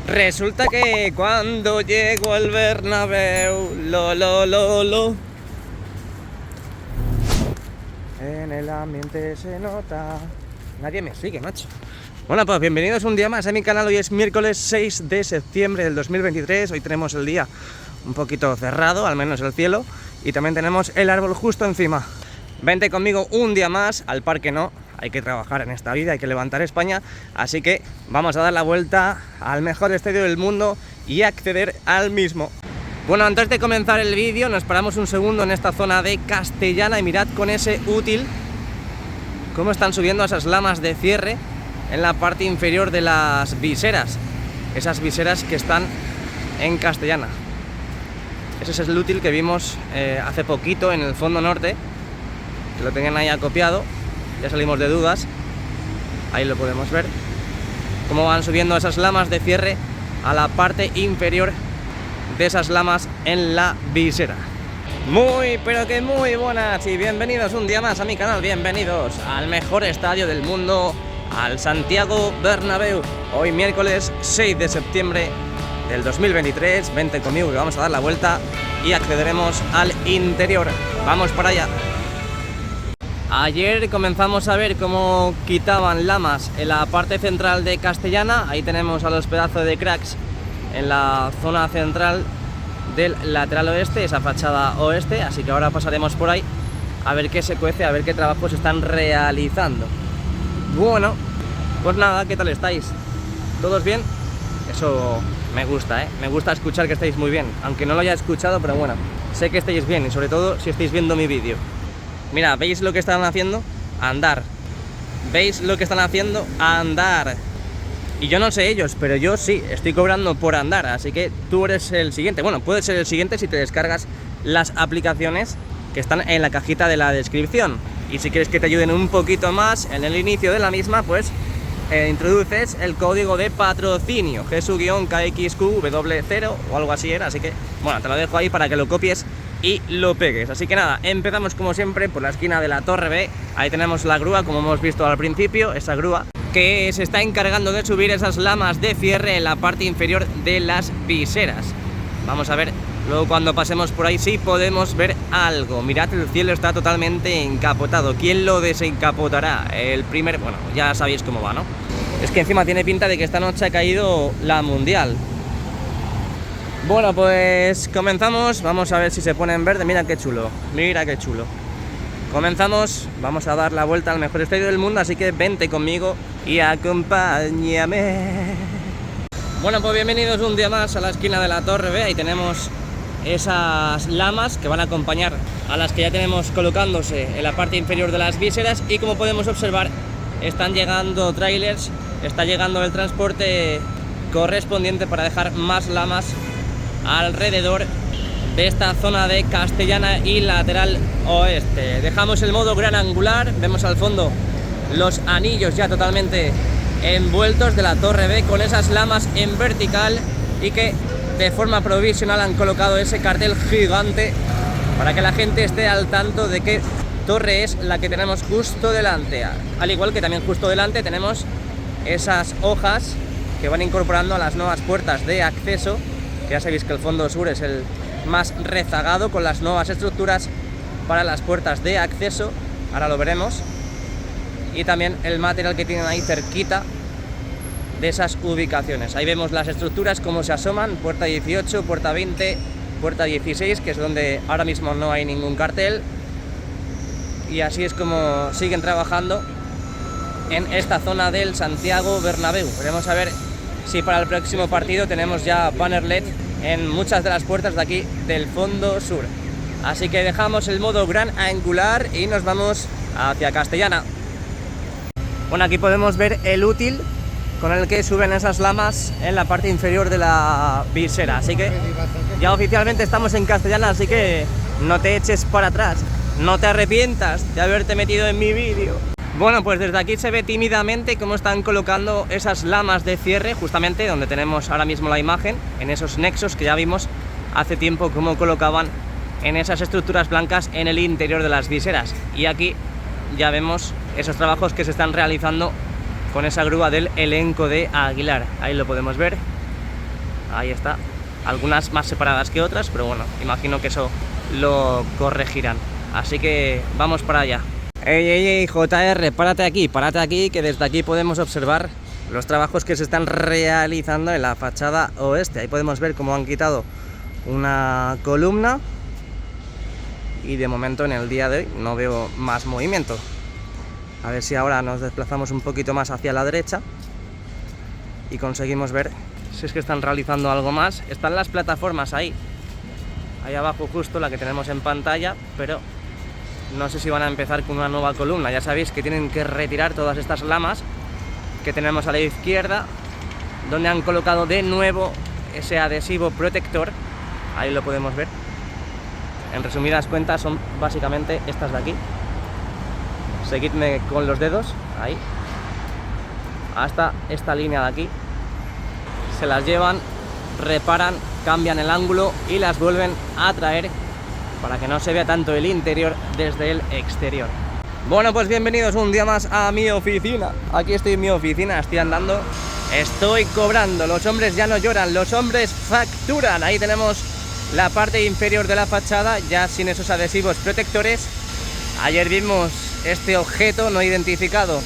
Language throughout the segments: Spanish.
Resulta que cuando llego al Bernabéu, lo, en el ambiente se nota. Nadie me sigue, macho. Bueno, pues bienvenidos un día más a mi canal. Hoy es miércoles 6 de septiembre del 2023. Hoy tenemos el día un poquito cerrado, al menos el cielo, y también tenemos el árbol justo encima. Vente conmigo un día más, al parque no, hay que trabajar en esta vida, hay que levantar España, así que vamos a dar la vuelta al mejor estadio del mundo y acceder al mismo. Bueno, antes de comenzar el vídeo nos paramos un segundo en esta zona de Castellana y mirad con ese útil cómo están subiendo esas lamas de cierre en la parte inferior de las viseras, esas viseras que están en Castellana. Ese es el útil que vimos hace poquito en el fondo norte, que lo tenían ahí acopiado. Ya salimos de dudas, ahí lo podemos ver, cómo van subiendo esas lamas de cierre a la parte inferior de esas lamas en la visera. Muy, pero que muy buenas y bienvenidos un día más a mi canal, bienvenidos al mejor estadio del mundo, al Santiago Bernabéu. Hoy miércoles 6 de septiembre del 2023, vente conmigo que vamos a dar la vuelta y accederemos al interior. Vamos para allá. Ayer comenzamos a ver cómo quitaban lamas en la parte central de Castellana. Ahí tenemos a los pedazos de cracks en la zona central del lateral oeste, esa fachada oeste. Así que ahora pasaremos por ahí a ver qué se cuece, a ver qué trabajos están realizando. Bueno, pues nada, ¿qué tal estáis? ¿Todos bien? Eso me gusta, me gusta escuchar que estáis muy bien, aunque no lo haya escuchado, pero bueno, sé que estáis bien y sobre todo si estáis viendo mi vídeo. Mira, ¿veis lo que están haciendo? Andar. ¿Veis lo que están haciendo? Andar. Y yo no sé ellos, pero yo sí, estoy cobrando por andar, así que tú eres el siguiente. Bueno, puedes ser el siguiente si te descargas las aplicaciones que están en la cajita de la descripción. Y si quieres que te ayuden un poquito más en el inicio de la misma, pues introduces el código de patrocinio, GESU-KXQW0 o algo así era, así que, bueno, te lo dejo ahí para que lo copies y lo pegues. Así que nada, empezamos como siempre por la esquina de la Torre B. Ahí tenemos la grúa, como hemos visto al principio, esa grúa que se está encargando de subir esas lamas de cierre en la parte inferior de las viseras. Vamos a ver luego cuando pasemos por ahí si podemos ver algo. Mirad, el cielo está totalmente encapotado. ¿Quién lo desencapotará? El primer... Bueno, ya sabéis cómo va, ¿no? Es que encima tiene pinta de que esta noche ha caído la Mundial. Bueno, pues comenzamos, vamos a ver si se pone en verde. Mira qué chulo, mira qué chulo. Comenzamos, vamos a dar la vuelta al mejor estadio del mundo, así que vente conmigo y acompáñame. Bueno, pues bienvenidos un día más a la esquina de la Torre B. Ahí tenemos esas lamas que van a acompañar a las que ya tenemos colocándose en la parte inferior de las viseras. Y como podemos observar, están llegando trailers, está llegando el transporte correspondiente para dejar más lamas alrededor de esta zona de Castellana y lateral oeste. Dejamos el modo gran angular, vemos al fondo los anillos ya totalmente envueltos de la Torre B con esas lamas en vertical y que de forma provisional han colocado ese cartel gigante para que la gente esté al tanto de qué torre es la que tenemos justo delante. Al igual que también justo delante tenemos esas hojas que van incorporando a las nuevas puertas de acceso. Ya sabéis que el fondo sur es el más rezagado con las nuevas estructuras para las puertas de acceso, ahora lo veremos, y también el material que tienen ahí cerquita de esas ubicaciones. Ahí vemos las estructuras como se asoman, puerta 18, puerta 20, puerta 16, que es donde ahora mismo no hay ningún cartel, y así es como siguen trabajando en esta zona del Santiago Bernabéu. Veremos a ver si para el próximo partido tenemos ya banner LED en muchas de las puertas de aquí del fondo sur. Así que dejamos el modo gran angular y nos vamos hacia Castellana. Bueno, aquí podemos ver el útil con el que suben esas lamas en la parte inferior de la visera. Así que ya oficialmente estamos en Castellana, así que no te eches para atrás, no te arrepientas de haberte metido en mi vídeo. Bueno, pues desde aquí se ve tímidamente cómo están colocando esas lamas de cierre, justamente donde tenemos ahora mismo la imagen, en esos nexos que ya vimos hace tiempo cómo colocaban en esas estructuras blancas en el interior de las viseras. Y aquí ya vemos esos trabajos que se están realizando con esa grúa del elenco de Aguilar. Ahí lo podemos ver, ahí está. Algunas más separadas que otras, pero bueno, imagino que eso lo corregirán. Así que vamos para allá. Ey, JR, párate aquí, que desde aquí podemos observar los trabajos que se están realizando en la fachada oeste. Ahí podemos ver cómo han quitado una columna y de momento en el día de hoy no veo más movimiento. A ver si ahora nos desplazamos un poquito más hacia la derecha y conseguimos ver si es que están realizando algo más. Están las plataformas ahí abajo justo, la que tenemos en pantalla, pero no sé si van a empezar con una nueva columna. Ya sabéis que tienen que retirar todas estas lamas que tenemos a la izquierda, donde han colocado de nuevo ese adhesivo protector. Ahí lo podemos ver. En resumidas cuentas son básicamente estas de aquí. Seguidme con los dedos, ahí, hasta esta línea de aquí. Se las llevan, reparan, cambian el ángulo y las vuelven a traer para que no se vea tanto el interior desde el exterior. Bueno, pues bienvenidos un día más a mi oficina. Aquí estoy en mi oficina, estoy andando, estoy cobrando. Los hombres ya no lloran, los hombres facturan. Ahí tenemos la parte inferior de la fachada, ya sin esos adhesivos protectores. Ayer vimos este objeto no identificado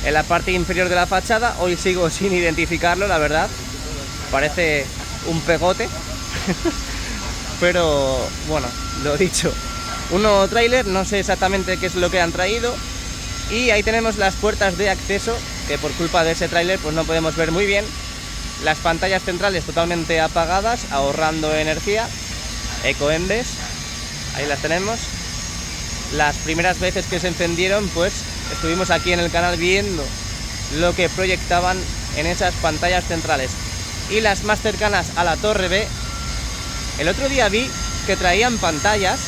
en la parte inferior de la fachada. Hoy sigo sin identificarlo, la verdad. Parece un pegote. Pero bueno, lo dicho, un nuevo tráiler, no sé exactamente qué es lo que han traído. Y ahí tenemos las puertas de acceso, que por culpa de ese tráiler pues no podemos ver muy bien. Las pantallas centrales totalmente apagadas, ahorrando energía. Ecoembes, ahí las tenemos. Las primeras veces que se encendieron pues estuvimos aquí en el canal viendo lo que proyectaban en esas pantallas centrales. Y las más cercanas a la torre B, el otro día vi que traían pantallas,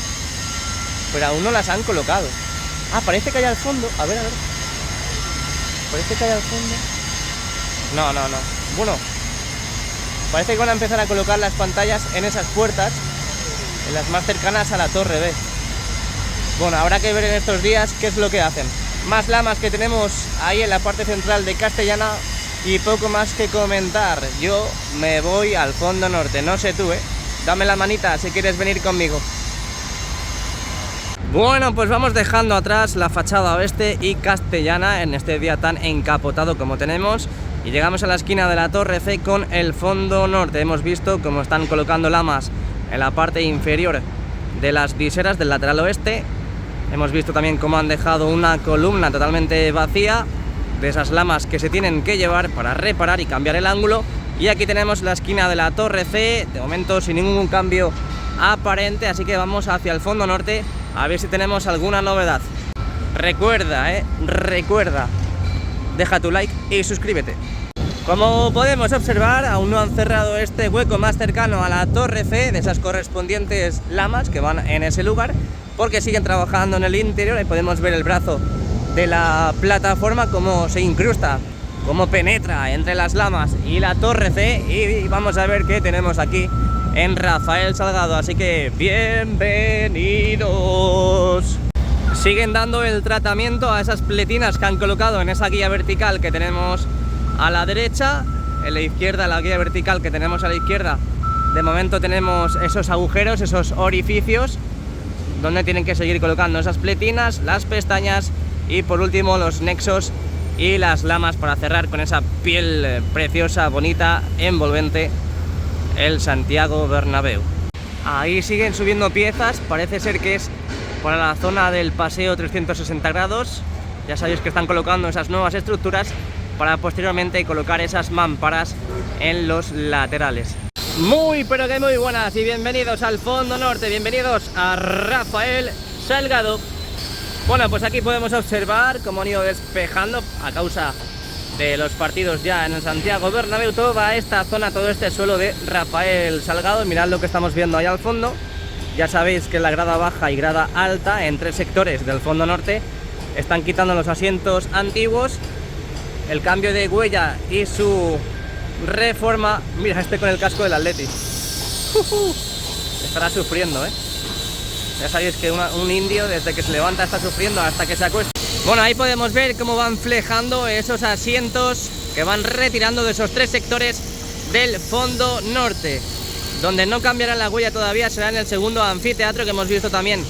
pero aún no las han colocado. Ah, parece que hay al fondo. A ver. Parece que hay al fondo. No. Bueno, parece que van a empezar a colocar las pantallas en esas puertas, en las más cercanas a la torre B. Bueno, habrá que ver en estos días qué es lo que hacen. Más lamas que tenemos ahí en la parte central de Castellana y poco más que comentar. Yo me voy al fondo norte, no sé tú, Dame la manita si quieres venir conmigo. Bueno, pues vamos dejando atrás la fachada oeste y Castellana en este día tan encapotado como tenemos. Y llegamos a la esquina de la torre C con el fondo norte. Hemos visto cómo están colocando lamas en la parte inferior de las viseras del lateral oeste. Hemos visto también cómo han dejado una columna totalmente vacía de esas lamas que se tienen que llevar para reparar y cambiar el ángulo. Y aquí tenemos la esquina de la torre C, de momento sin ningún cambio aparente, así que vamos hacia el fondo norte a ver si tenemos alguna novedad. Recuerda, deja tu like y suscríbete. Como podemos observar, aún no han cerrado este hueco más cercano a la torre C de esas correspondientes lamas que van en ese lugar, porque siguen trabajando en el interior. Ahí podemos ver el brazo de la plataforma, cómo se incrusta, cómo penetra entre las lamas y la torre C. Y vamos a ver qué tenemos aquí en Rafael Salgado, así que bienvenidos. Siguen dando el tratamiento a esas pletinas que han colocado en esa guía vertical que tenemos a la derecha. En la izquierda, la guía vertical que tenemos a la izquierda, de momento tenemos esos agujeros, esos orificios donde tienen que seguir colocando esas pletinas, las pestañas y por último los nexos y las lamas para cerrar con esa piel preciosa, bonita, envolvente, el Santiago Bernabéu. Ahí siguen subiendo piezas, parece ser que es para la zona del paseo 360 grados. Ya sabéis que están colocando esas nuevas estructuras para posteriormente colocar esas mamparas en los laterales. Muy pero que muy buenas y bienvenidos al fondo norte, bienvenidos a Rafael Salgado. Bueno, pues aquí podemos observar cómo han ido despejando a causa de los partidos ya en el Santiago Bernabéu toda esta zona, todo este suelo de Rafael Salgado. Mirad lo que estamos viendo ahí al fondo. Ya sabéis que la grada baja y grada alta en 3 sectores del fondo norte están quitando los asientos antiguos. El cambio de huella y su reforma. Mira, este con el casco del Atleti. Estará sufriendo, Ya sabéis que un indio desde que se levanta está sufriendo hasta que se acuesta. Bueno, ahí podemos ver cómo van flejando esos asientos que van retirando de esos 3 sectores del fondo norte. Donde no cambiará la huella todavía será en el segundo anfiteatro, que hemos visto también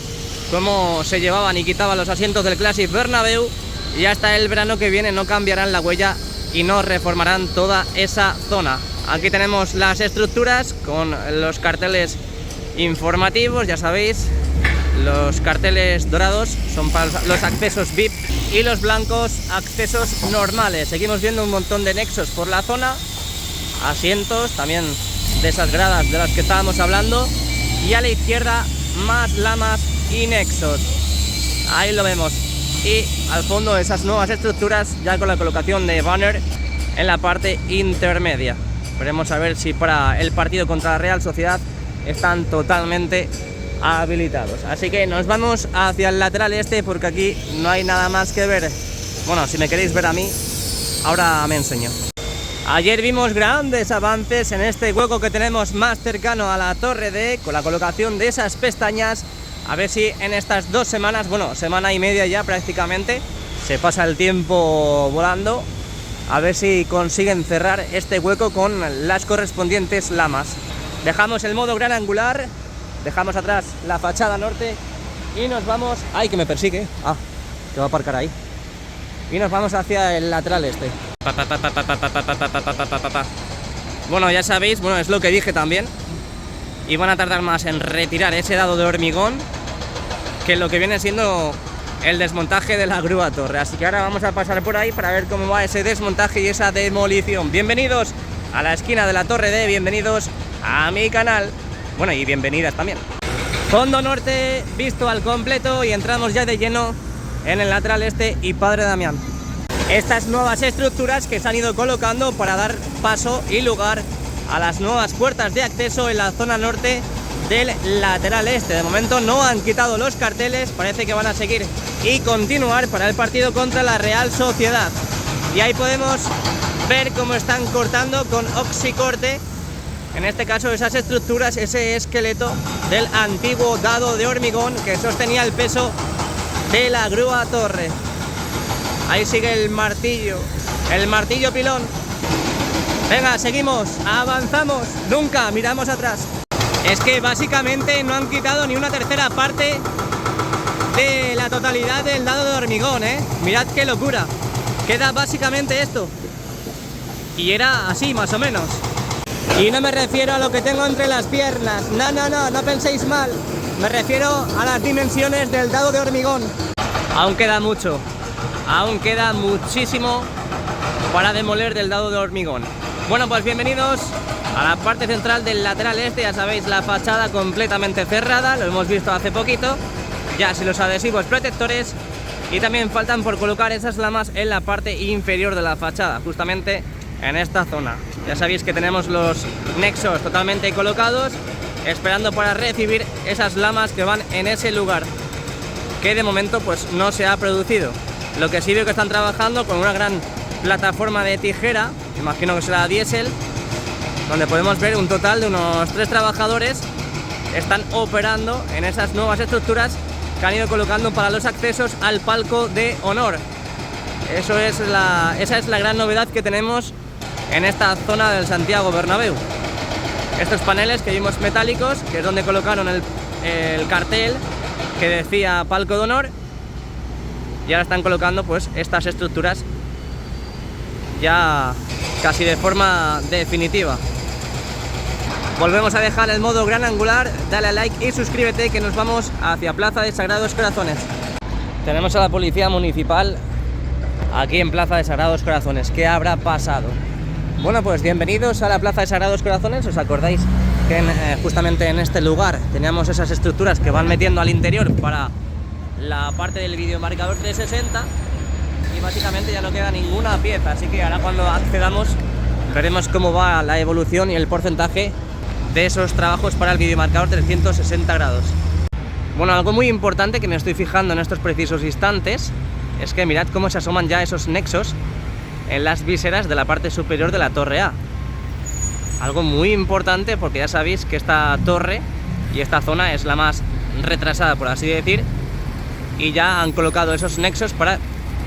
cómo se llevaban y quitaban los asientos del Clásic Bernabéu, y hasta el verano que viene no cambiarán la huella y no reformarán toda esa zona. Aquí tenemos las estructuras con los carteles informativos, ya sabéis, los carteles dorados son para los accesos VIP y los blancos accesos normales. Seguimos viendo un montón de nexos por la zona, asientos también de esas gradas de las que estábamos hablando, y a la izquierda más lamas y nexos, ahí lo vemos, y al fondo esas nuevas estructuras ya con la colocación de banner en la parte intermedia. Veremos a ver si para el partido contra la Real Sociedad están totalmente habilitados. Así que nos vamos hacia el lateral este, porque aquí no hay nada más que ver. Bueno, si me queréis ver a mí, ahora me enseño. Ayer vimos grandes avances en este hueco que tenemos más cercano a la Torre D, con la colocación de esas pestañas. A ver si en estas 2 semanas, bueno, semana y media ya prácticamente, se pasa el tiempo volando, a ver si consiguen cerrar este hueco con las correspondientes lamas. Dejamos el modo gran angular, dejamos atrás la fachada norte y nos vamos... ¡Ay, que me persigue! ¡Ah, que va a aparcar ahí! Y nos vamos hacia el lateral este. Bueno, ya sabéis, bueno, es lo que dije también, y van a tardar más en retirar ese dado de hormigón que lo que viene siendo el desmontaje de la grúa torre. Así que ahora vamos a pasar por ahí para ver cómo va ese desmontaje y esa demolición. Bienvenidos a la esquina de la Torre D, bienvenidos a mi canal, bueno, y bienvenidas también. Fondo norte visto al completo y entramos ya de lleno en el lateral este y Padre Damián. Estas nuevas estructuras que se han ido colocando para dar paso y lugar a las nuevas puertas de acceso en la zona norte del lateral este. De momento no han quitado los carteles, parece que van a seguir y continuar para el partido contra la Real Sociedad. Y ahí podemos ver cómo están cortando con oxicorte, en este caso esas estructuras, ese esqueleto del antiguo dado de hormigón que sostenía el peso de la grúa torre. Ahí sigue el martillo pilón. Venga, seguimos, avanzamos, nunca miramos atrás. Es que básicamente no han quitado ni una tercera parte de la totalidad del dado de hormigón, ¿eh? Mirad qué locura. Queda básicamente esto. Y era así, más o menos. Y no me refiero a lo que tengo entre las piernas. No penséis mal. Me refiero a las dimensiones del dado de hormigón. Aún queda mucho. Aún queda muchísimo para demoler del dado de hormigón. Bueno, pues bienvenidos a la parte central del lateral este. Ya sabéis, la fachada completamente cerrada, lo hemos visto hace poquito. Ya sin los adhesivos protectores, y también faltan por colocar esas lamas en la parte inferior de la fachada, justamente en esta zona. Ya sabéis que tenemos los nexos totalmente colocados, esperando para recibir esas lamas que van en ese lugar, que de momento pues no se ha producido. Lo que sí veo que están trabajando con una gran plataforma de tijera, imagino que será diésel, donde podemos ver un total de unos 3 trabajadores están operando en esas nuevas estructuras que han ido colocando para los accesos al palco de honor. Esa es la gran novedad que tenemos en esta zona del Santiago Bernabéu. Estos paneles que vimos metálicos, que es donde colocaron el cartel que decía palco de honor, y ahora están colocando pues estas estructuras ya casi de forma definitiva. Volvemos a dejar el modo gran angular, dale a like y suscríbete, que nos vamos hacia Plaza de Sagrados Corazones. Tenemos a la policía municipal aquí en Plaza de Sagrados Corazones. ¿Qué habrá pasado? Bueno, pues bienvenidos a la Plaza de Sagrados Corazones. ¿Os acordáis que justamente en este lugar teníamos esas estructuras que van metiendo al interior para la parte del videomarcador 360? Y básicamente ya no queda ninguna pieza, así que ahora cuando accedamos veremos cómo va la evolución y el porcentaje de esos trabajos para el videomarcador 360 grados. Bueno, algo muy importante que me estoy fijando en estos precisos instantes es que mirad cómo se asoman ya esos nexos en las viseras de la parte superior de la torre A. Algo muy importante, porque ya sabéis que esta torre y esta zona es la más retrasada, por así decir, y ya han colocado esos nexos para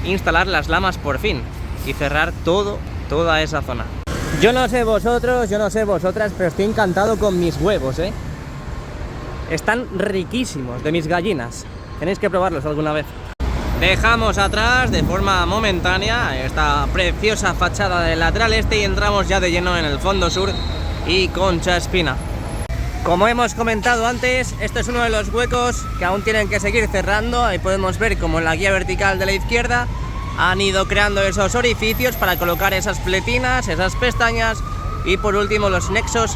instalar las lamas por fin y cerrar toda esa zona. Yo no sé vosotros, yo no sé vosotras, pero estoy encantado con mis huevos, ¿eh? Están riquísimos, de mis gallinas. Tenéis que probarlos alguna vez. Dejamos atrás de forma momentánea esta preciosa fachada del lateral este y entramos ya de lleno en el fondo sur y Concha Espina. Como hemos comentado antes, este es uno de los huecos que aún tienen que seguir cerrando. Ahí podemos ver como en la guía vertical de la izquierda han ido creando esos orificios para colocar esas pletinas, esas pestañas y por último los nexos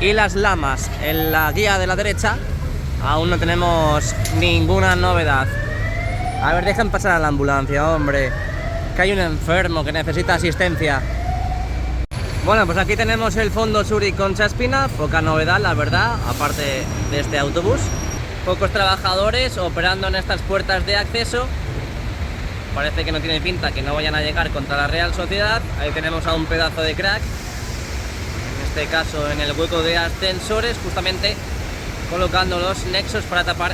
y las lamas. En la guía de la derecha aún no tenemos ninguna novedad. A ver, dejen pasar a la ambulancia, hombre, que hay un enfermo que necesita asistencia. Bueno, pues aquí tenemos el fondo sur y Concha Espina, poca novedad la verdad, aparte de este autobús. Pocos trabajadores operando en estas puertas de acceso. Parece que no tiene pinta que no vayan a llegar contra la Real Sociedad. Ahí tenemos a un pedazo de crack, en este caso en el hueco de ascensores, justamente colocando los nexos para tapar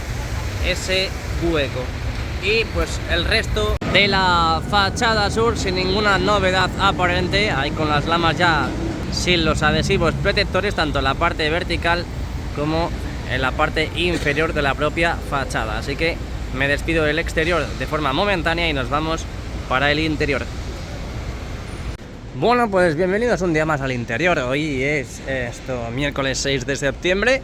ese hueco. Y pues el resto de la fachada sur sin ninguna novedad aparente, ahí con las lamas ya sin los adhesivos protectores, tanto en la parte vertical como en la parte inferior de la propia fachada. Así que me despido del exterior de forma momentánea y nos vamos para el interior. Bueno, pues bienvenidos un día más al interior. Hoy es miércoles 6 de septiembre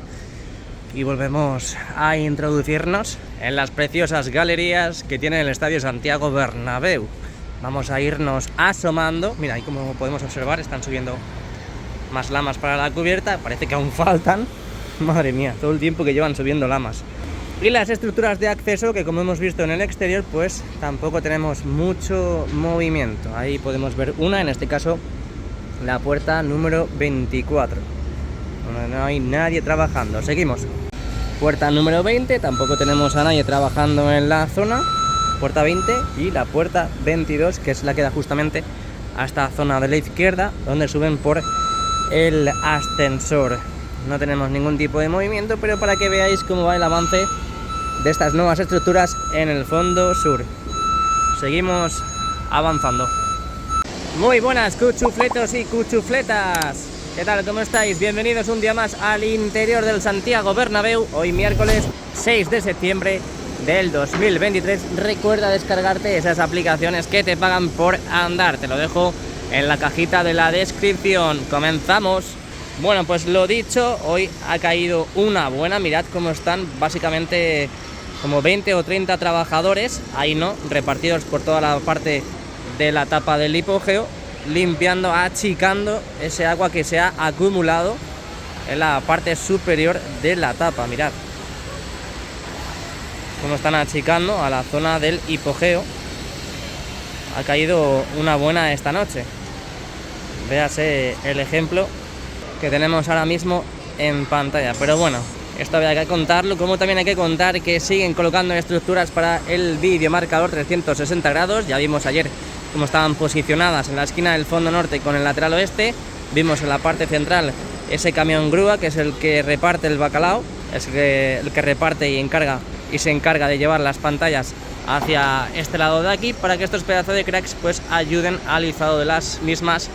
y volvemos a introducirnos en las preciosas galerías que tiene el Estadio Santiago Bernabéu. Vamos a irnos asomando. Mira, ahí como podemos observar están subiendo más lamas para la cubierta. Parece que aún faltan. Madre mía, todo el tiempo que llevan subiendo lamas. Y las estructuras de acceso que, como hemos visto en el exterior, pues tampoco tenemos mucho movimiento. Ahí podemos ver una, en este caso la puerta número 24, donde no hay nadie trabajando. Seguimos. Puerta número 20, tampoco tenemos a nadie trabajando en la zona. Puerta 20 y la puerta 22, que es la que da justamente a esta zona de la izquierda, donde suben por el ascensor. No tenemos ningún tipo de movimiento, pero para que veáis cómo va el avance de estas nuevas estructuras en el fondo sur. Seguimos avanzando. Muy buenas cuchufletos y cuchufletas. ¿Qué tal? ¿Cómo estáis? Bienvenidos un día más al interior del Santiago Bernabéu. Hoy miércoles 6 de septiembre del 2023. Recuerda descargarte esas aplicaciones que te pagan por andar. Te lo dejo en la cajita de la descripción. Comenzamos. Bueno, pues lo dicho, hoy ha caído una buena. Mirad cómo están básicamente como 20 o 30 trabajadores, ahí no, repartidos por toda la parte de la tapa del hipogeo, limpiando, achicando ese agua que se ha acumulado en la parte superior de la tapa. Mirad cómo están achicando a la zona del hipogeo. Ha caído una buena esta noche. Véase el ejemplo que tenemos ahora mismo en pantalla. Pero bueno, esto había que contarlo, como también hay que contar que siguen colocando estructuras para el videomarcador 360 grados. Ya vimos ayer cómo estaban posicionadas en la esquina del fondo norte con el lateral oeste. Vimos en la parte central ese camión grúa, que es el que reparte el bacalao, es el que reparte y se encarga de llevar las pantallas hacia este lado de aquí, para que estos pedazos de cracks pues ayuden al izado de las mismas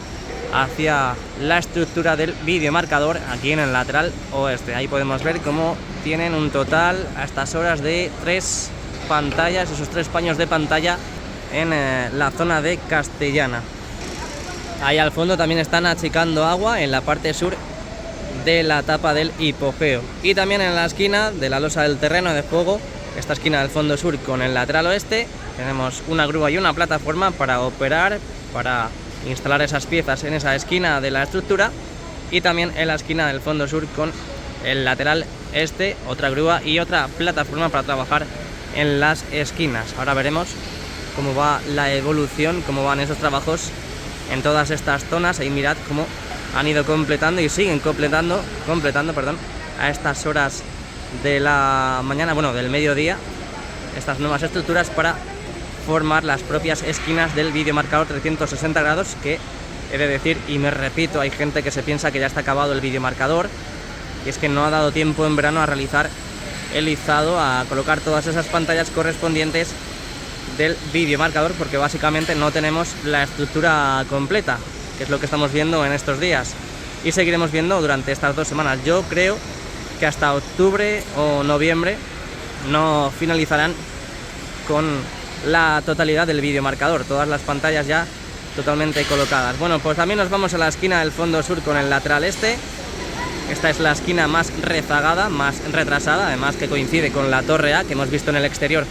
hacia la estructura del videomarcador aquí en el lateral oeste. Ahí podemos ver cómo tienen un total a estas horas de 3 pantallas, esos 3 paños de pantalla en la zona de Castellana. Ahí al fondo también están achicando agua en la parte sur de la tapa del hipogeo. Y también en la esquina de la losa del terreno de juego, esta esquina del fondo sur con el lateral oeste, tenemos una grúa y una plataforma para operar, para instalar esas piezas en esa esquina de la estructura, y también en la esquina del fondo sur con el lateral este, otra grúa y otra plataforma para trabajar en las esquinas. Ahora veremos cómo va la evolución, cómo van esos trabajos en todas estas zonas. Ahí mirad cómo han ido completando y siguen completando a estas horas de la mañana, bueno, del mediodía, estas nuevas estructuras para formar las propias esquinas del videomarcador 360 grados, que he de decir, y me repito, hay gente que se piensa que ya está acabado el videomarcador, y es que no ha dado tiempo en verano a realizar el izado, a colocar todas esas pantallas correspondientes del videomarcador, porque básicamente no tenemos la estructura completa. que es lo que estamos viendo en estos días y seguiremos viendo durante estas 2 semanas. Yo creo que hasta octubre o noviembre no finalizarán con la totalidad del videomarcador, todas las pantallas ya totalmente colocadas. Bueno, pues también nos vamos a la esquina del fondo sur con el lateral este. Esta es la esquina más rezagada, más retrasada, además que coincide con la torre A, que hemos visto en el exterior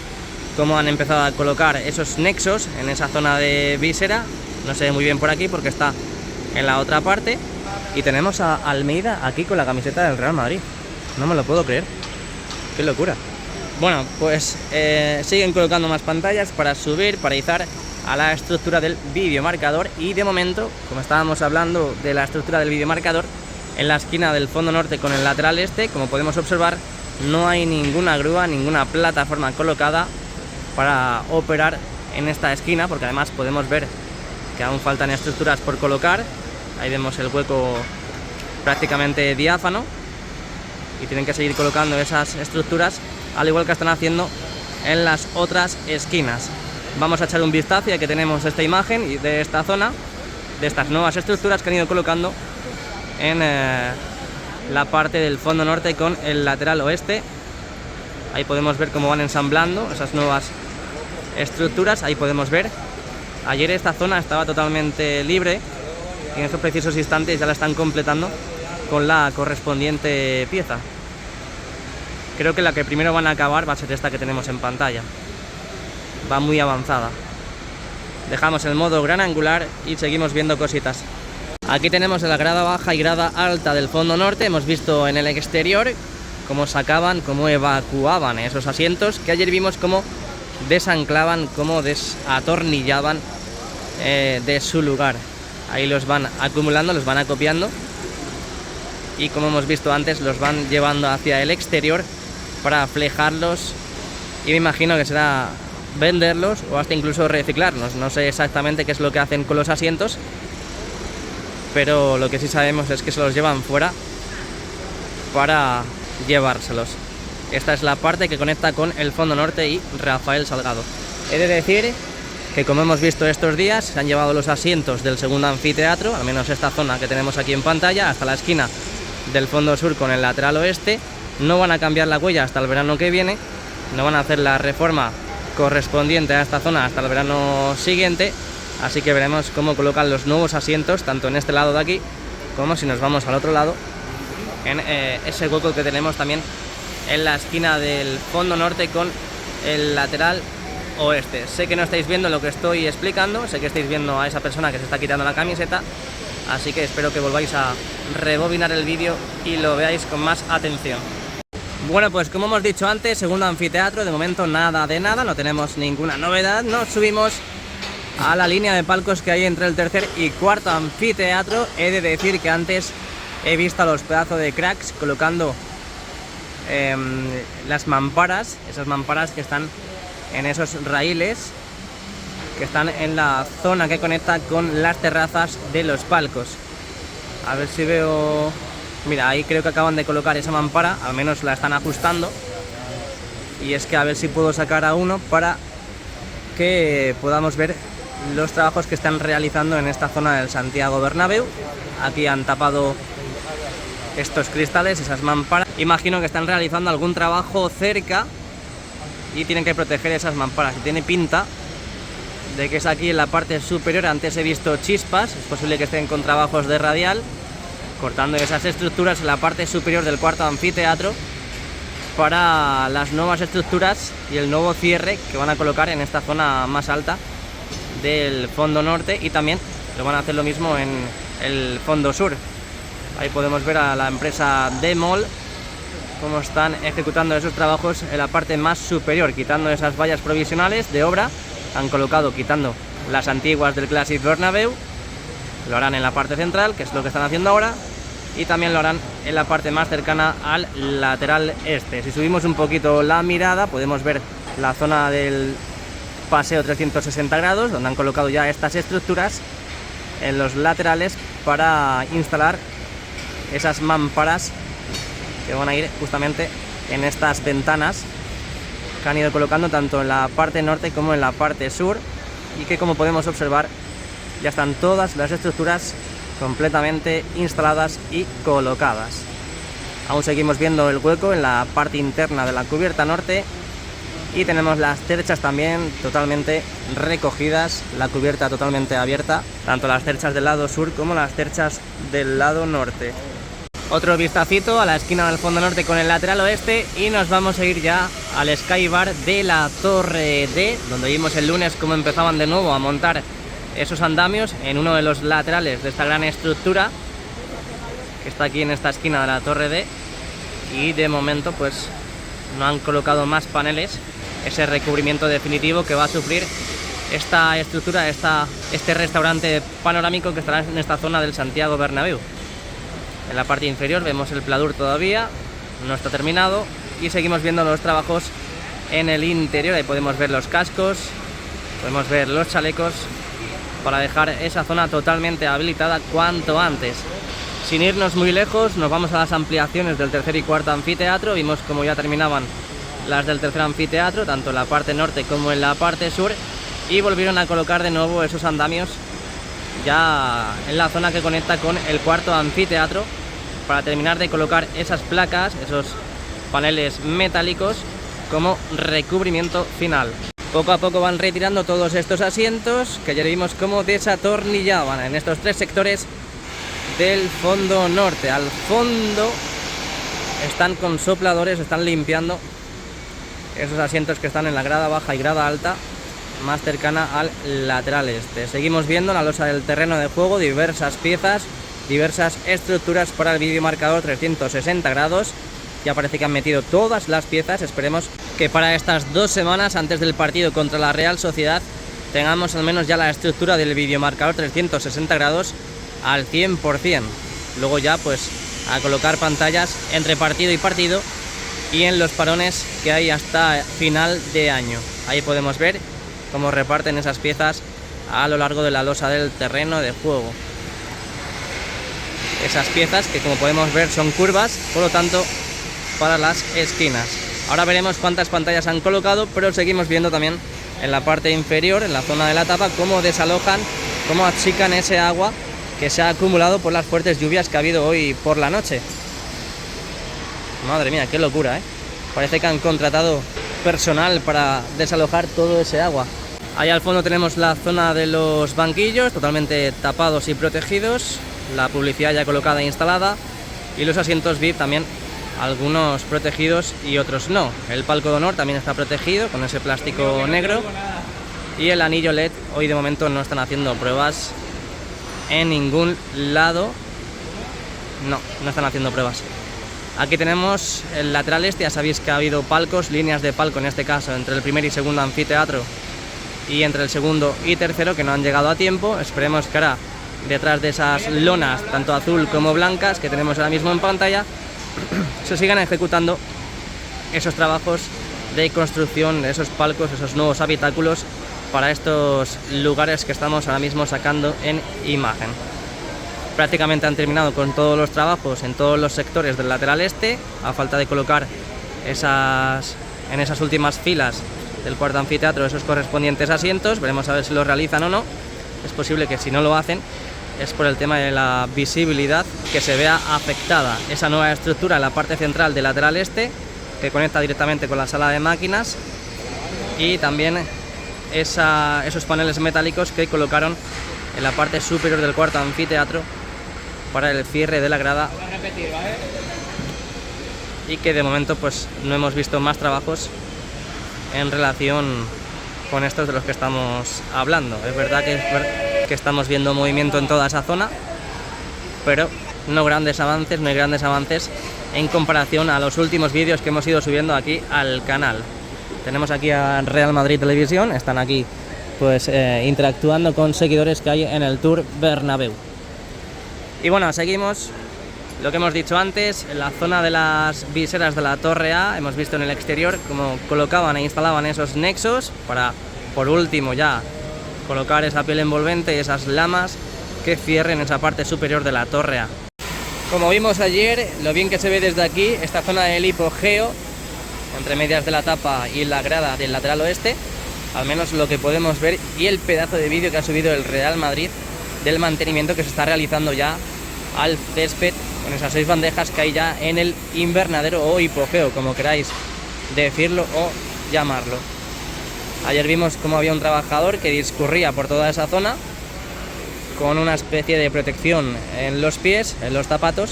cómo han empezado a colocar esos nexos en esa zona de visera. No se ve muy bien por aquí porque está en la otra parte. Y tenemos a Almeida aquí con la camiseta del Real Madrid. No me lo puedo creer. Qué locura. Bueno, pues siguen colocando más pantallas para subir, para izar a la estructura del videomarcador. Y de momento, como estábamos hablando de la estructura del videomarcador, en la esquina del fondo norte con el lateral este, como podemos observar, no hay ninguna grúa, ninguna plataforma colocada para operar en esta esquina, porque además podemos ver que aún faltan estructuras por colocar. Ahí vemos el hueco prácticamente diáfano y tienen que seguir colocando esas estructuras, al igual que están haciendo en las otras esquinas. Vamos a echar un vistazo ya que tenemos esta imagen de esta zona, de estas nuevas estructuras que han ido colocando en la parte del fondo norte con el lateral oeste. Ahí podemos ver cómo van ensamblando esas nuevas estructuras. Ahí podemos ver, ayer esta zona estaba totalmente libre y en estos precisos instantes ya la están completando con la correspondiente pieza. Creo que la que primero van a acabar va a ser esta que tenemos en pantalla. Va muy avanzada. Dejamos el modo gran angular y seguimos viendo cositas. Aquí tenemos la grada baja y grada alta del fondo norte. Hemos visto en el exterior cómo sacaban, cómo evacuaban esos asientos, que ayer vimos cómo desanclaban, cómo desatornillaban de su lugar. Ahí los van acumulando, los van acopiando y, como hemos visto antes, los van llevando hacia el exterior para flejarlos y me imagino que será venderlos o hasta incluso reciclarlos. No sé exactamente qué es lo que hacen con los asientos, pero lo que sí sabemos es que se los llevan fuera para llevárselos. Esta es la parte que conecta con el fondo norte y Rafael Salgado. He de decir que, como hemos visto estos días, se han llevado los asientos del segundo anfiteatro, al menos esta zona que tenemos aquí en pantalla, hasta la esquina del fondo sur con el lateral oeste. No van a cambiar la huella hasta el verano que viene, no van a hacer la reforma correspondiente a esta zona hasta el verano siguiente, así que veremos cómo colocan los nuevos asientos, tanto en este lado de aquí como, si nos vamos al otro lado, en ese hueco que tenemos también en la esquina del fondo norte con el lateral oeste. Sé que no estáis viendo lo que estoy explicando, sé que estáis viendo a esa persona que se está quitando la camiseta, así que espero que volváis a rebobinar el vídeo y lo veáis con más atención. Bueno, pues como hemos dicho antes, segundo anfiteatro, de momento nada de nada, no tenemos ninguna novedad. Nos subimos a la línea de palcos que hay entre el tercer y cuarto anfiteatro. He de decir que antes he visto a los pedazos de cracks colocando las mamparas, esas mamparas que están en esos raíles, que están en la zona que conecta con las terrazas de los palcos. A ver si veo... Mira, ahí creo que acaban de colocar esa mampara, al menos la están ajustando. Y es que a ver si puedo sacar a uno para que podamos ver los trabajos que están realizando en esta zona del Santiago Bernabéu. Aquí han tapado estos cristales, esas mamparas. Imagino que están realizando algún trabajo cerca y tienen que proteger esas mamparas. Y tiene pinta de que es aquí en la parte superior. Antes he visto chispas, es posible que estén con trabajos de radial, cortando esas estructuras en la parte superior del cuarto anfiteatro para las nuevas estructuras y el nuevo cierre que van a colocar en esta zona más alta del fondo norte, y también lo van a hacer lo mismo en el fondo sur. Ahí podemos ver a la empresa Demol cómo están ejecutando esos trabajos en la parte más superior, quitando esas vallas provisionales de obra. Han colocado, quitando las antiguas del Clásic Bernabéu. Lo harán en la parte central, que es lo que están haciendo ahora, y también lo harán en la parte más cercana al lateral este. Si subimos un poquito la mirada, podemos ver la zona del paseo 360 grados, donde han colocado ya estas estructuras en los laterales para instalar esas mamparas que van a ir justamente en estas ventanas que han ido colocando tanto en la parte norte como en la parte sur, y que, como podemos observar, ya están todas las estructuras completamente instaladas y colocadas. Aún seguimos viendo el hueco en la parte interna de la cubierta norte y tenemos las cerchas también totalmente recogidas, la cubierta totalmente abierta, tanto las cerchas del lado sur como las cerchas del lado norte. Otro vistacito a la esquina del fondo norte con el lateral oeste y nos vamos a ir ya al Sky Bar de la Torre D, donde vimos el lunes cómo empezaban de nuevo a montar esos andamios en uno de los laterales de esta gran estructura que está aquí en esta esquina de la Torre D, y de momento pues no han colocado más paneles, ese recubrimiento definitivo que va a sufrir esta estructura, este restaurante panorámico que estará en esta zona del Santiago Bernabéu. En la parte inferior vemos el pladur todavía, no está terminado, y seguimos viendo los trabajos en el interior. Ahí podemos ver los cascos, podemos ver los chalecos, para dejar esa zona totalmente habilitada cuanto antes. Sin irnos muy lejos, nos vamos a las ampliaciones del tercer y cuarto anfiteatro. Vimos como ya terminaban las del tercer anfiteatro, tanto en la parte norte como en la parte sur, y volvieron a colocar de nuevo esos andamios ya en la zona que conecta con el cuarto anfiteatro, para terminar de colocar esas placas, esos paneles metálicos como recubrimiento final. Poco a poco van retirando todos estos asientos que ya vimos cómo desatornillaban en estos tres sectores del fondo norte. Al fondo están con sopladores, están limpiando esos asientos que están en la grada baja y grada alta más cercana al lateral este. Seguimos viendo la losa del terreno de juego, diversas piezas, diversas estructuras para el videomarcador 360 grados. Ya parece que han metido todas las piezas. Esperemos que para estas 2 semanas antes del partido contra la Real Sociedad tengamos al menos ya la estructura del videomarcador 360 grados al 100%. Luego ya pues a colocar pantallas entre partido y partido y en los parones que hay hasta final de año. Ahí podemos ver cómo reparten esas piezas a lo largo de la losa del terreno de juego. Esas piezas que, como podemos ver, son curvas, por lo tanto para las esquinas. Ahora veremos cuántas pantallas han colocado, pero seguimos viendo también en la parte inferior, en la zona de la tapa, cómo desalojan, cómo achican ese agua que se ha acumulado por las fuertes lluvias que ha habido hoy por la noche. Madre mía, qué locura, ¿eh? Parece que han contratado personal para desalojar todo ese agua. Ahí al fondo tenemos la zona de los banquillos, totalmente tapados y protegidos, la publicidad ya colocada e instalada, y los asientos VIP también, algunos protegidos y otros no. El palco de honor también está protegido con ese plástico negro, y el anillo LED hoy de momento no están haciendo pruebas en ningún lado. No están haciendo pruebas. Aquí tenemos el lateral este. Ya sabéis que ha habido palcos, líneas de palco en este caso, entre el primer y segundo anfiteatro y entre el segundo y tercero, que no han llegado a tiempo. Esperemos que ahora, detrás de esas lonas, tanto azul como blancas, que tenemos ahora mismo en pantalla, se sigan ejecutando esos trabajos de construcción de esos palcos, esos nuevos habitáculos para estos lugares que estamos ahora mismo sacando en imagen. Prácticamente han terminado con todos los trabajos en todos los sectores del lateral este, a falta de colocar en esas últimas filas del cuarto anfiteatro esos correspondientes asientos. Veremos a ver si lo realizan o no. Es posible que si no lo hacen es por el tema de la visibilidad, que se vea afectada esa nueva estructura en la parte central del lateral este, que conecta directamente con la sala de máquinas, y también esos paneles metálicos que colocaron en la parte superior del cuarto anfiteatro para el cierre de la grada, y que de momento pues no hemos visto más trabajos en relación con estos de los que estamos hablando. Es verdad que estamos viendo movimiento en toda esa zona, pero no hay grandes avances en comparación a los últimos vídeos que hemos ido subiendo aquí al canal. Tenemos aquí a Real Madrid Televisión, están aquí pues interactuando con seguidores que hay en el Tour Bernabéu. Y bueno, seguimos lo que hemos dicho antes, en la zona de las viseras de la Torre A. Hemos visto en el exterior cómo colocaban e instalaban esos nexos para, por último, ya colocar esa piel envolvente y esas lamas que cierren esa parte superior de la Torre A. Como vimos ayer, lo bien que se ve desde aquí, esta zona del hipogeo, entre medias de la tapa y la grada del lateral oeste, al menos lo que podemos ver, y el pedazo de vídeo que ha subido el Real Madrid del mantenimiento que se está realizando ya al césped con esas 6 bandejas que hay ya en el invernadero o hipogeo, como queráis decirlo o llamarlo. Ayer vimos cómo había un trabajador que discurría por toda esa zona con una especie de protección en los pies, en los zapatos,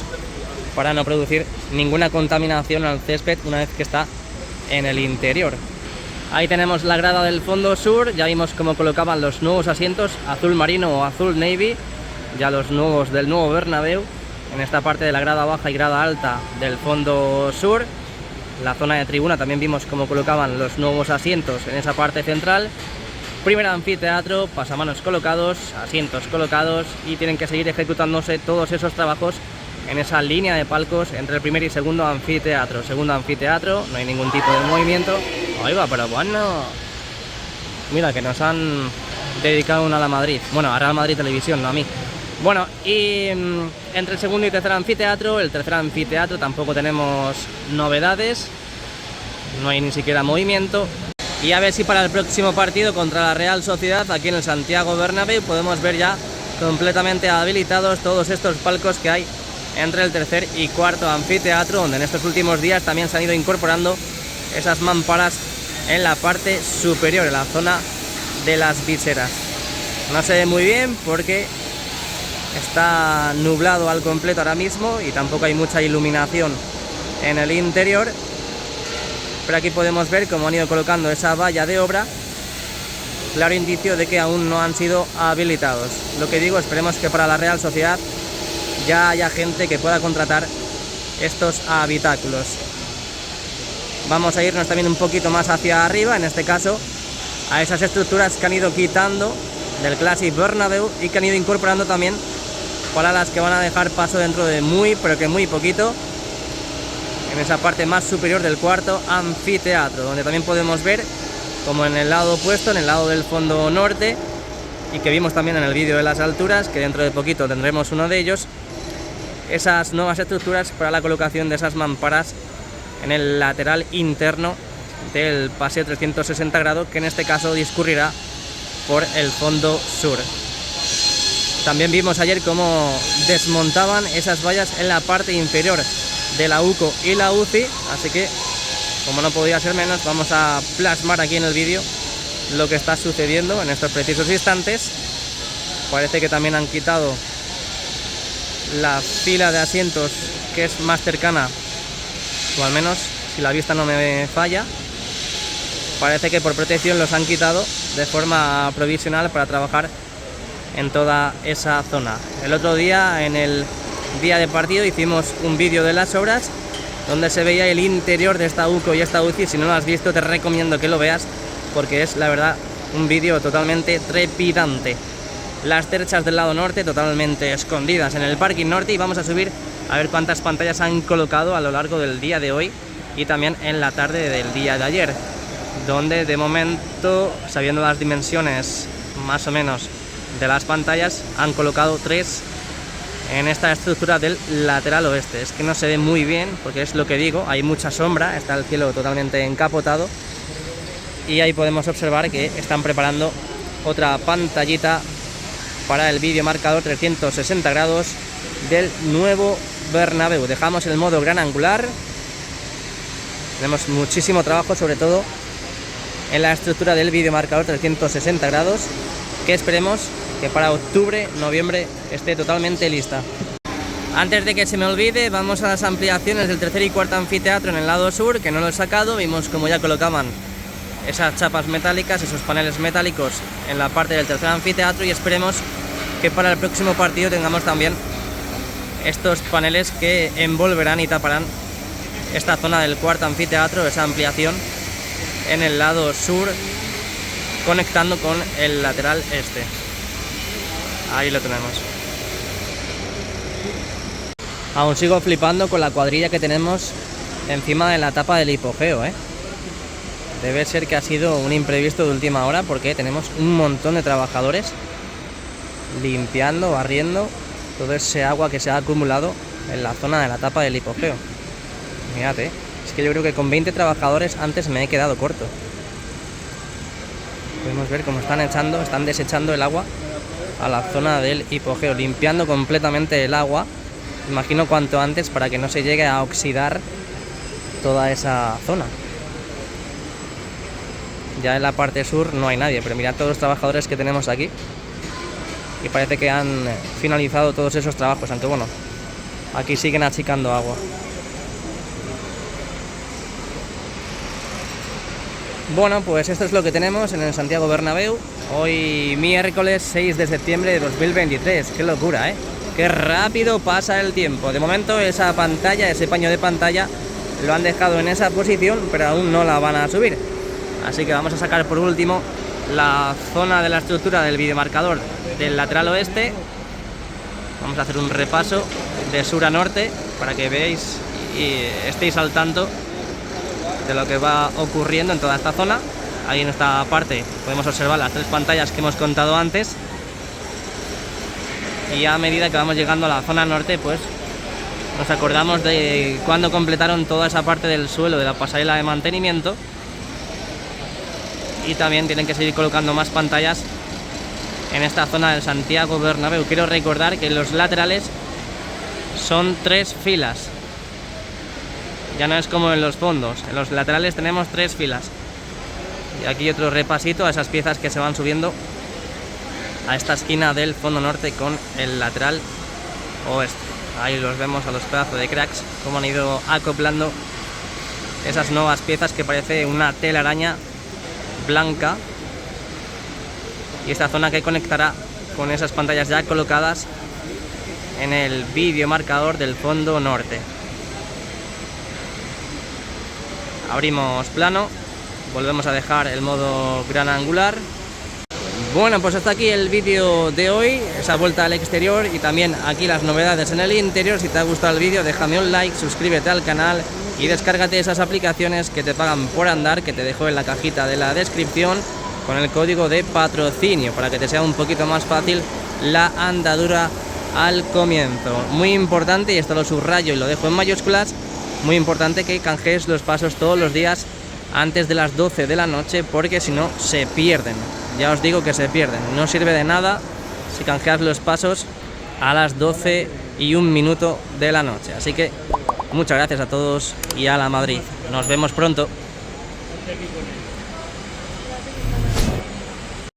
para no producir ninguna contaminación al césped una vez que está en el interior. Ahí tenemos la grada del fondo sur, ya vimos cómo colocaban los nuevos asientos azul marino o azul navy, ya los nuevos del nuevo Bernabéu, en esta parte de la grada baja y grada alta del fondo sur. La zona de tribuna también vimos cómo colocaban los nuevos asientos en esa parte central. Primer anfiteatro, pasamanos colocados, asientos colocados, y tienen que seguir ejecutándose todos esos trabajos en esa línea de palcos entre el primer y segundo anfiteatro. Segundo anfiteatro, no hay ningún tipo de movimiento. Ahí va, pero bueno, mira que nos han dedicado una a la Madrid, bueno, a Real Madrid Televisión, no a mí. Bueno, y entre el segundo y tercer anfiteatro, el tercer anfiteatro tampoco tenemos novedades, no hay ni siquiera movimiento. Y a ver si para el próximo partido contra la Real Sociedad, aquí en el Santiago Bernabéu, podemos ver ya completamente habilitados todos estos palcos que hay entre el tercer y cuarto anfiteatro, donde en estos últimos días también se han ido incorporando esas mamparas en la parte superior, en la zona de las viseras. No se ve muy bien porque está nublado al completo ahora mismo y tampoco hay mucha iluminación en el interior, pero aquí podemos ver cómo han ido colocando esa valla de obra, claro indicio de que aún no han sido habilitados. Lo que digo, esperemos que para la Real Sociedad ya haya gente que pueda contratar estos habitáculos. Vamos a irnos también un poquito más hacia arriba, en este caso a esas estructuras que han ido quitando del Classic Bernabéu y que han ido incorporando también para las que van a dejar paso dentro de muy, pero que muy poquito, en esa parte más superior del cuarto anfiteatro, donde también podemos ver, como en el lado opuesto, en el lado del fondo norte, y que vimos también en el vídeo de las alturas, que dentro de poquito tendremos uno de ellos, esas nuevas estructuras para la colocación de esas mamparas en el lateral interno del paseo 360 grados, que en este caso discurrirá por el fondo sur. También vimos ayer cómo desmontaban esas vallas en la parte inferior de la UCO y la UCI, así que, como no podía ser menos, vamos a plasmar aquí en el vídeo lo que está sucediendo en estos precisos instantes. Parece que también han quitado la fila de asientos que es más cercana, o al menos si la vista no me falla, parece que por protección los han quitado de forma provisional para trabajar en toda esa zona. El otro día, en el día de partido, hicimos un vídeo de las obras donde se veía el interior de esta UCO y esta UCI. Si no lo has visto, te recomiendo que lo veas porque es, la verdad, un vídeo totalmente trepidante. Las terchas del lado norte totalmente escondidas en el parking norte, y vamos a subir a ver cuántas pantallas han colocado a lo largo del día de hoy y también en la tarde del día de ayer, donde de momento, sabiendo las dimensiones más o menos de las pantallas, han colocado 3 en esta estructura del lateral oeste. Es que no se ve muy bien porque es lo que digo, hay mucha sombra, está el cielo totalmente encapotado, y ahí podemos observar que están preparando otra pantallita para el vídeo marcador 360 grados del nuevo Bernabéu. Dejamos el modo gran angular, tenemos muchísimo trabajo, sobre todo en la estructura del vídeo marcador 360 grados, que esperemos que para octubre, noviembre esté totalmente lista. Antes de que se me olvide, vamos a las ampliaciones del tercer y cuarto anfiteatro en el lado sur, que no lo he sacado. Vimos como ya colocaban esas chapas metálicas, esos paneles metálicos en la parte del tercer anfiteatro, y esperemos que para el próximo partido tengamos también estos paneles que envolverán y taparán esta zona del cuarto anfiteatro, esa ampliación en el lado sur, conectando con el lateral este. Ahí lo tenemos. Aún sigo flipando con la cuadrilla que tenemos encima de la tapa del hipogeo, ¿eh? Debe ser que ha sido un imprevisto de última hora, porque tenemos un montón de trabajadores limpiando, barriendo todo ese agua que se ha acumulado en la zona de la tapa del hipogeo. Fíjate, es que yo creo que con 20 trabajadores antes me he quedado corto. Podemos ver cómo están desechando el agua a la zona del hipogeo, limpiando completamente el agua, imagino cuanto antes, para que no se llegue a oxidar toda esa zona. Ya en la parte sur no hay nadie, pero mirad todos los trabajadores que tenemos aquí, y parece que han finalizado todos esos trabajos, aunque bueno, aquí siguen achicando agua. Bueno, pues esto es lo que tenemos en el Santiago Bernabéu, hoy miércoles 6 de septiembre de 2023. ¡Qué locura, eh! ¡Qué rápido pasa el tiempo! De momento esa pantalla, ese paño de pantalla, lo han dejado en esa posición, pero aún no la van a subir. Así que vamos a sacar por último la zona de la estructura del videomarcador del lateral oeste. Vamos a hacer un repaso de sur a norte para que veáis y estéis al tanto de lo que va ocurriendo en toda esta zona. Ahí en esta parte podemos observar las 3 pantallas que hemos contado antes, y a medida que vamos llegando a la zona norte, pues nos acordamos de cuando completaron toda esa parte del suelo de la pasarela de mantenimiento, y también tienen que seguir colocando más pantallas en esta zona del Santiago Bernabéu. Quiero recordar que los laterales son 3 filas. Ya no es como en los fondos, en los laterales tenemos 3 filas. Y aquí otro repasito a esas piezas que se van subiendo a esta esquina del fondo norte con el lateral oeste. Ahí los vemos a los pedazos de cracks, como han ido acoplando esas nuevas piezas que parece una telaraña blanca. Y esta zona que conectará con esas pantallas ya colocadas en el videomarcador del fondo norte. Abrimos plano, volvemos a dejar el modo gran angular. Bueno, pues hasta aquí el vídeo de hoy, esa vuelta al exterior y también aquí las novedades en el interior. Si te ha gustado el vídeo, déjame un like, suscríbete al canal y descárgate esas aplicaciones que te pagan por andar, que te dejo en la cajita de la descripción con el código de patrocinio, para que te sea un poquito más fácil la andadura al comienzo. Muy importante, y esto lo subrayo y lo dejo en mayúsculas, muy importante que canjees los pasos todos los días antes de las 12 de la noche, porque si no se pierden. Ya os digo que se pierden, no sirve de nada si canjeas los pasos a las 12:01 de la noche. Así que muchas gracias a todos y a la Madrid. Nos vemos pronto.